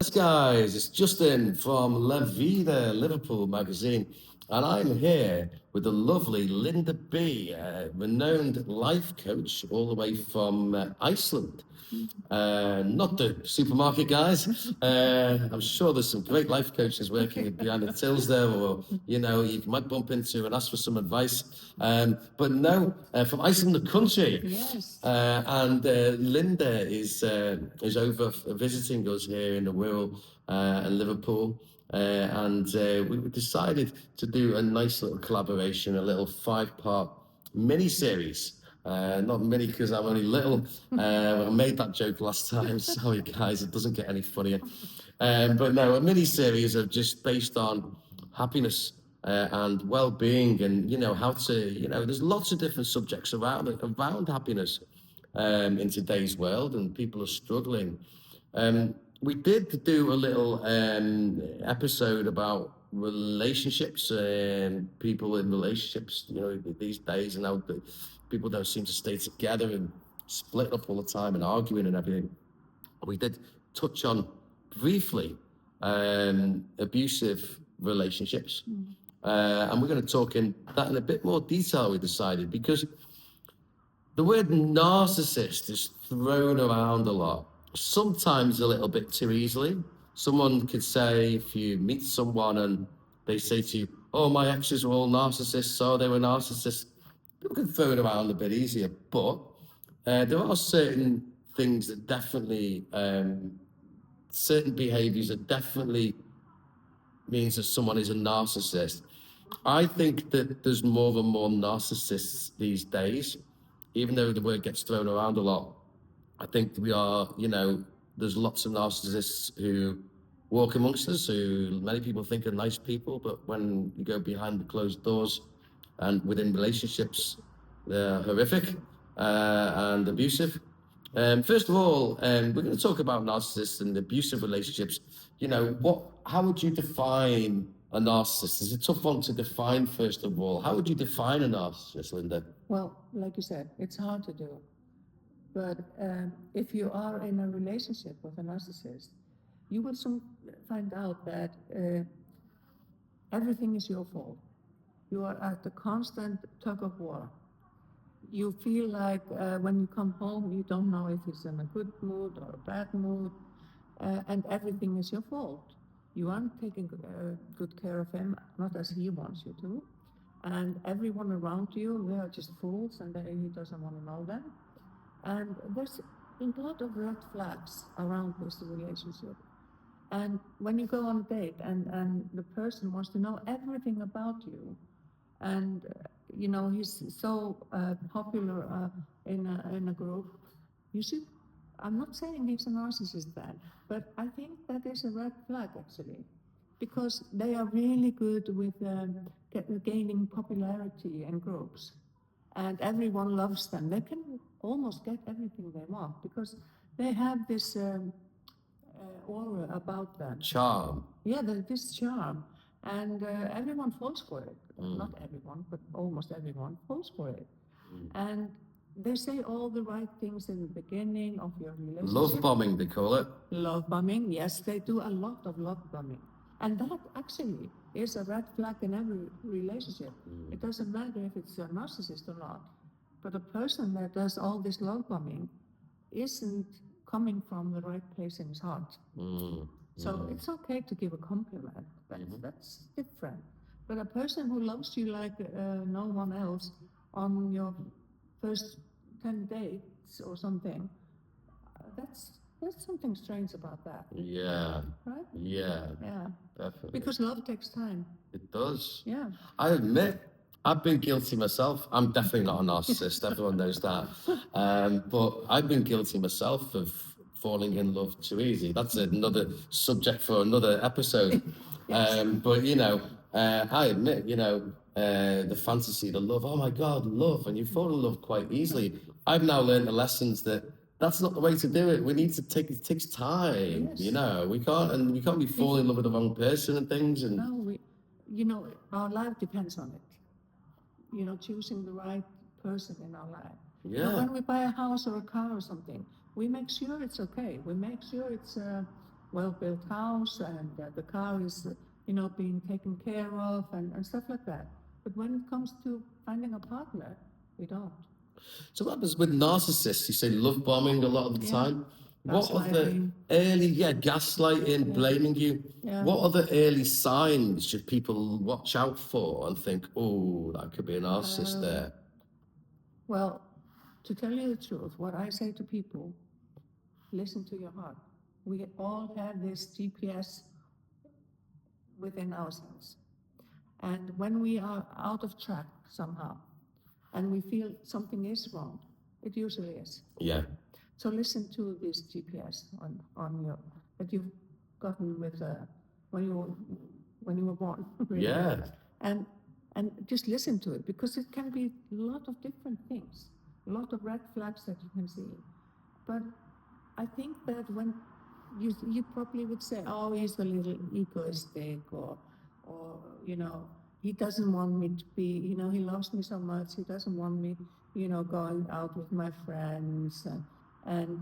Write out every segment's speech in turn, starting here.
Yes, guys, it's Justin from Vida Liverpool magazine, and I'm here with the lovely Linda B, renowned life coach all the way from Iceland. Not the supermarket guys. I'm sure there's some great life coaches working behind the tills there, or you might bump into and ask for some advice. But no, from Iceland, the country. Yes. And Linda is over visiting us here in the Wirral in Liverpool. And we decided to do a nice little collaboration, a little 5-part mini series. Not many because I'm only little. I made that joke last time. Sorry, guys, it doesn't get any funnier. But no, a mini series of just based on happiness and well-being, and how to there's lots of different subjects around happiness in today's world, and people are struggling. We did do a little episode about relationships and people in relationships, these days, and how people don't seem to stay together and split up all the time and arguing and everything. We did touch on briefly abusive relationships. And we're going to talk in that in a bit more detail, we decided, because the word narcissist is thrown around a lot, sometimes a little bit too easily. Someone could say, if you meet someone and they say to you, oh, my exes were all narcissists, so they were narcissists, people can throw it around a bit easier. But there are certain things that definitely, certain behaviors that definitely means that someone is a narcissist. I think that there's more and more narcissists these days, even though the word gets thrown around a lot. I think we are, there's lots of narcissists who walk amongst us, who many people think are nice people, but when you go behind the closed doors and within relationships, they're horrific and abusive. First of all, we're going to talk about narcissists and abusive relationships. How would you define a narcissist? It's a tough one to define, first of all. How would you define a narcissist, Linda? Well, like you said, it's hard to do. But if you are in a relationship with a narcissist, you will soon find out that everything is your fault. You are at the constant tug of war. You feel like when you come home, you don't know if he's in a good mood or a bad mood, and everything is your fault. You aren't taking good care of him, not as he wants you to. And everyone around you, they are just fools, and he doesn't want to know them. And there's a lot of red flags around this relationship. And when you go on a date and the person wants to know everything about you, and he's so popular in a group, you should. I'm not saying he's a narcissist then, but I think that is a red flag actually, because they are really good with gaining popularity in groups, and everyone loves them. They can almost get everything they want because they have this aura about them. Charm. Yeah, this charm, and everyone falls for it. Not everyone, but almost everyone falls for it. And they say all the right things in the beginning of your relationship. Love bombing, they call it. Love bombing, yes, they do a lot of love bombing. And that actually is a red flag in every relationship. It doesn't matter if it's a narcissist or not. But a person that does all this love bombing isn't coming from the right place in his heart. So it's okay to give a compliment, but that's different. But a person who loves you like no one else on your first 10 dates or something, that's something strange about that. Yeah. Right? Yeah. Yeah. Definitely. Because love takes time. It does. Yeah. I admit, I've been guilty myself. I'm definitely not a narcissist. Everyone knows that. But I've been guilty myself of falling in love too easy. That's another subject for another episode. Yes. But I admit, the fantasy, the love. Oh my God, love, and you fall in love quite easily. I've now learned the lessons that that's not the way to do it. We need to it takes time. Yes. We can't be falling in love with the wrong person and things. And No, our life depends on it. Choosing the right person in our life. Yeah. When we buy a house or a car or something, we make sure it's okay. We make sure it's well-built house, and the car is, being taken care of, and stuff like that. But when it comes to finding a partner, we don't. So what happens with narcissists? You say love bombing a lot of the Yeah. time. What are the Gaslighting. early, gaslighting, blaming you? Yeah. What are the early signs should people watch out for and think, oh, that could be a narcissist there? Well, to tell you the truth, what I say to people, listen to your heart. We all have this GPS within ourselves. And when we are out of track somehow, and we feel something is wrong, it usually is. Yeah. So listen to this GPS on your that you've gotten with when you were born. Really. Yeah. And just listen to it, because it can be a lot of different things, a lot of red flags that you can see. But I think that when you probably would say, oh, he's a little egoistic, or he doesn't want me to be, he loves me so much, he doesn't want me, going out with my friends, and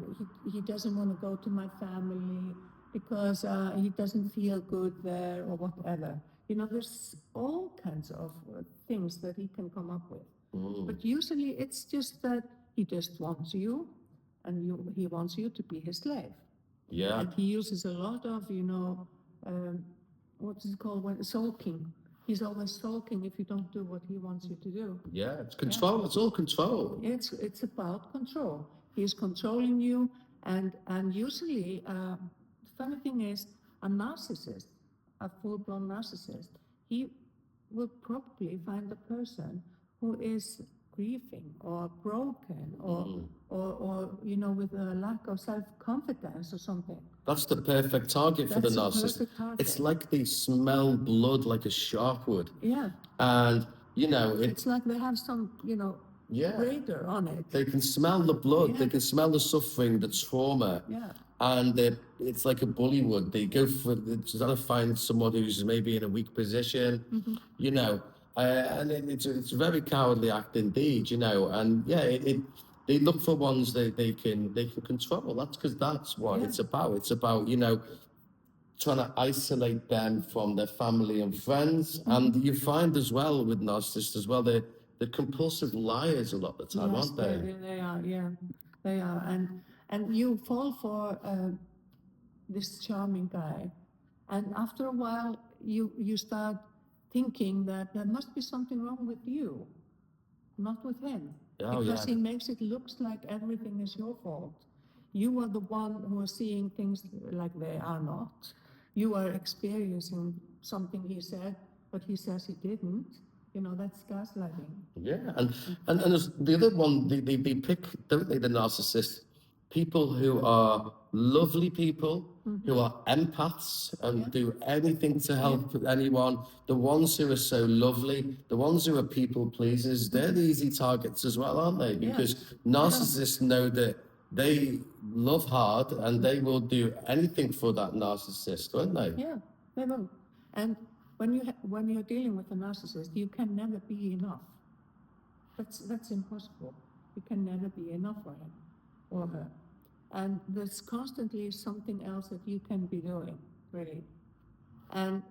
he doesn't want to go to my family because he doesn't feel good there, or whatever. There's all kinds of things that he can come up with. But usually it's just that he just wants you, and he wants you to be his slave. Yeah. And he uses a lot of, what is it called, when sulking. He's always sulking if you don't do what he wants you to do. Yeah, it's control. Yeah. It's all control. It's about control. He's controlling you, and usually, the funny thing is, a narcissist, a full-blown narcissist, he will probably find a person who is grieving or broken, or with a lack of self-confidence or something. That's the perfect target for the narcissist. Perfect target. It's like they smell blood like a shark would. Yeah. And it's like they have some radar on it. They can smell the blood. Yeah. They can smell the suffering, the trauma. Yeah. And it's like a bully would. They go for trying to find someone who's maybe in a weak position, and it's a very cowardly act indeed, and they look for ones they can control. That's because that's what it's about. It's about trying to isolate them from their family and friends. And you find as well with narcissists as well, they're compulsive liars a lot of the time, aren't they? They are, yeah, they are. And you fall for this charming guy, and after a while you start thinking that there must be something wrong with you, not with him. Because he makes it looks like everything is your fault. You are the one who is seeing things like they are not. You are experiencing something he said, but he says he didn't. That's gaslighting. Yeah, and there's the other one, they pick, don't they, the narcissist, people who are lovely people, who are empaths and do anything to help anyone. The ones who are so lovely, the ones who are people pleasers, they're the easy targets as well, aren't they? Because narcissists know that they love hard and they will do anything for that narcissist, won't they? Yeah, they will. And when you're dealing with a narcissist, you can never be enough. That's impossible. You can never be enough for him or her. And there's constantly something else that you can be doing, really. And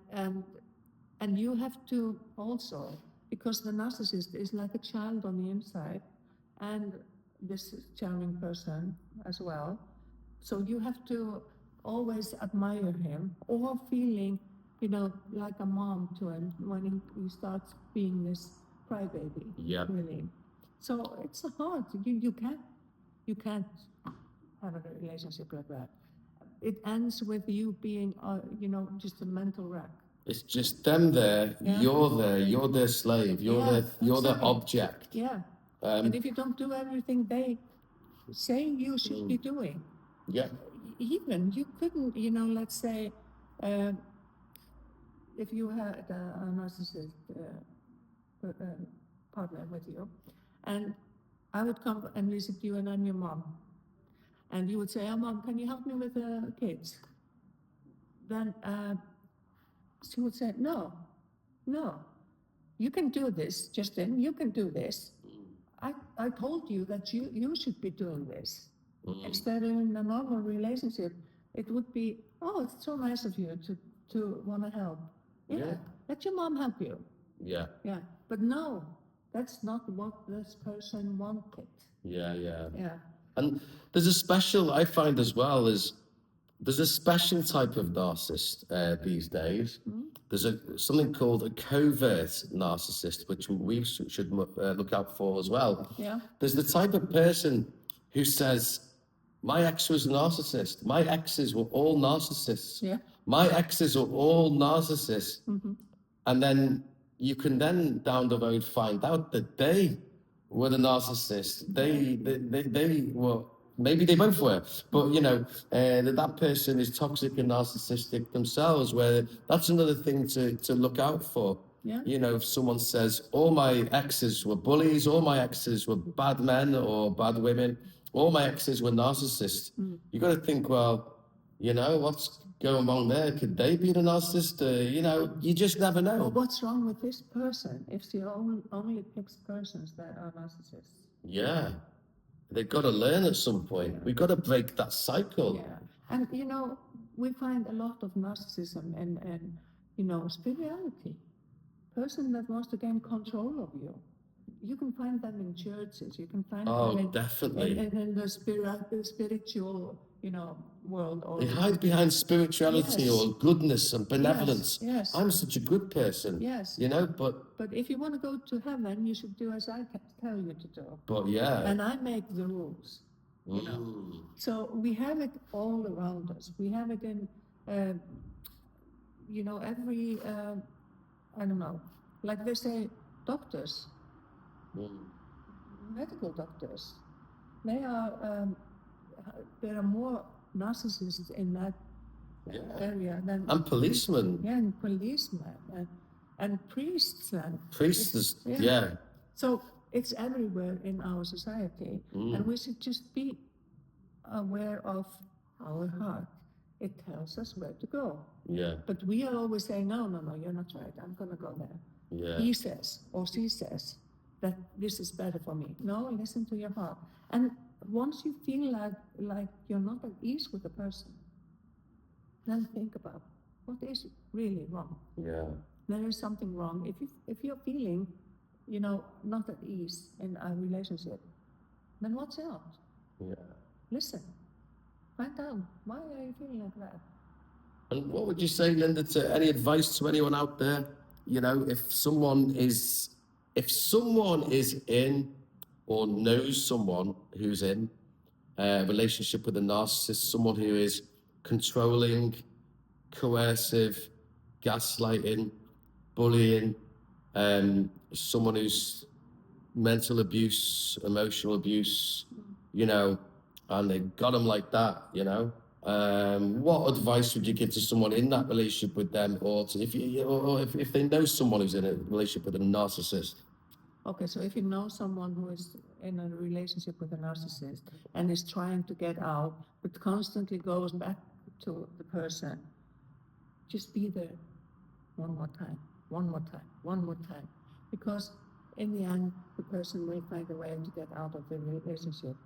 you have to also, because the narcissist is like a child on the inside, and this charming person as well. So you have to always admire him, or feeling, like a mom to him when he starts being this crybaby. Yeah. Really. So it's hard. You can't have a relationship like that. It ends with you being, just a mental wreck. It's just them there, you're their slave, you're their object. Yeah. And if you don't do everything they say you should be doing, even you couldn't, let's say, if you had a narcissist partner with you, and I would come and visit you, and I'm your mom, and you would say, "Oh, Mom, can you help me with the kids?" Then she would say, No, you can do this, Justin, you can do this. I told you that you should be doing this. Instead of in a normal relationship, it would be, oh, it's so nice of you to want to help. Yeah, let your mom help you. Yeah. Yeah, but no, that's not what this person wanted. Yeah. Yeah. And there's a special, I find as well, there's a special type of narcissist these days. There's something called a covert narcissist, which we should look out for as well. Yeah. There's the type of person who says, my ex was a narcissist. My exes were all narcissists. Yeah. My exes are all narcissists. And then you can then down the road find out that they were the narcissist. They were, maybe they both were, but you know, that person is toxic and narcissistic themselves, where that's another thing to look out for. Yeah. You know, if someone says, all my exes were bullies, all my exes were bad men or bad women, all my exes were narcissists, you got to think, well, you know, what's going on there? Could they be the narcissist? You know, you just never know. Well, what's wrong with this person if she only picks persons that are narcissists? Yeah. They've got to learn at some point. We've got to break that cycle. Yeah. And, you know, we find a lot of narcissism and you know, spirituality. Person that wants to gain control of you. You can find them in churches. You can find them definitely. in the spiritual, you know, world. Or they hide behind spirituality or goodness and benevolence. Yes. I'm such a good person. Yes. You know, but if you want to go to heaven, you should do as I tell you to do. But yeah. And I make the rules. You know. So we have it all around us. We have it in, you know, every, I don't know, like they say, doctors, medical doctors, there are more narcissists in that area than... And policemen. Yeah, and policemen, and priests. Priests, So it's everywhere in our society, and we should just be aware of our heart. It tells us where to go. Yeah. But we are always saying, no, you're not right. I'm going to go there. Yeah. He says, or she says, that this is better for me. No, listen to your heart. And once you feel like you're not at ease with a person, then think about what is really wrong. Yeah. There is something wrong. If you're feeling, you know, not at ease in a relationship, then watch out. Yeah. Listen. Find out, why are you feeling like that? And what would you say, Linda, to any advice to anyone out there? You know, if someone is in or knows someone who's in a relationship with a narcissist, someone who is controlling, coercive, gaslighting, bullying, someone who's mental abuse, emotional abuse, you know, and they got them like that, you know. What advice would you give to someone in that relationship with them, or if they know someone who's in a relationship with a narcissist? Okay, so if you know someone who is in a relationship with a narcissist and is trying to get out, but constantly goes back to the person, just be there one more time. Because in the end, the person will find a way to get out of the relationship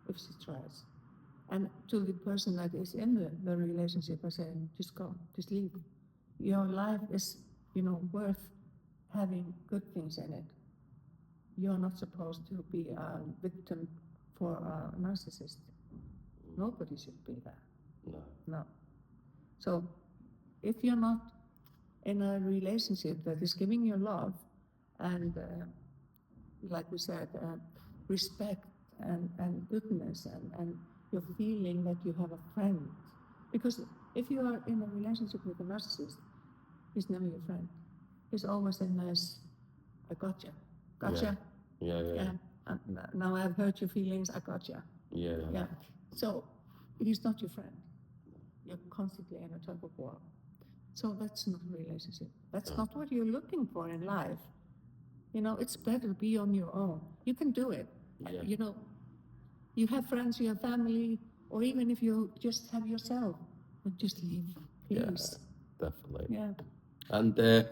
if she tries. And to the person that is in the relationship, I say, just go, just leave. Your life is, you know, worth having good things in it. You're not supposed to be a victim for a narcissist. Nobody should be that. No. So if you're not in a relationship that is giving you love and, like we said, respect and goodness and you're feeling that you have a friend. Because if you are in a relationship with a narcissist, he's never your friend. He's always a nice, I gotcha. Yeah. Now I've hurt your feelings, I gotcha. Yeah. So he's not your friend. You're constantly in a tug of war. So that's not a relationship. That's not what you're looking for in life. You know, it's better to be on your own. You can do it. You know, you have friends, you have family, or even if you just have yourself, but just leave, please. Yeah, definitely. Yeah. And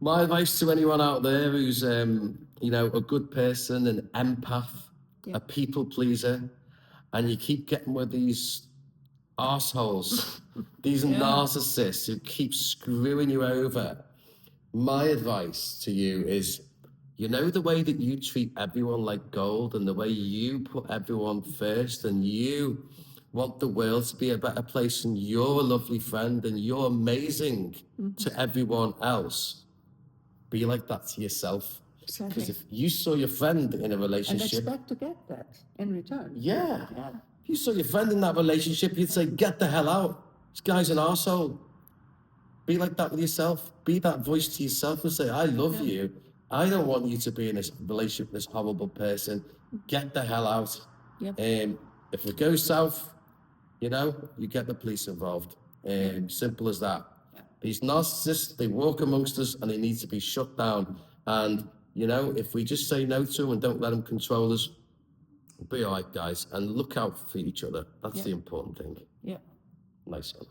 my advice to anyone out there who's, you know, a good person, an empath, a people pleaser, and you keep getting with these arseholes These narcissists who keep screwing you over. My advice to you is, you know, the way that you treat everyone like gold and the way you put everyone first and you want the world to be a better place and you're a lovely friend and you're amazing to everyone else. Be like that to yourself. Exactly. Because if you saw your friend in a And relationship... expect to get that in return. Yeah. Yeah. If you saw your friend in that relationship, you'd say, get the hell out. This guy's an arsehole. Be like that with yourself. Be that voice to yourself and say, I love you. I don't want you to be in this relationship with this horrible person. Get the hell out. Yep. If it goes south, you know, you get the police involved. Simple as that. These narcissists, they walk amongst us and they need to be shut down. And, you know, if we just say no to them and don't let them control us, we'll be all right, guys. And look out for each other. That's the important thing. Yeah. Nice one.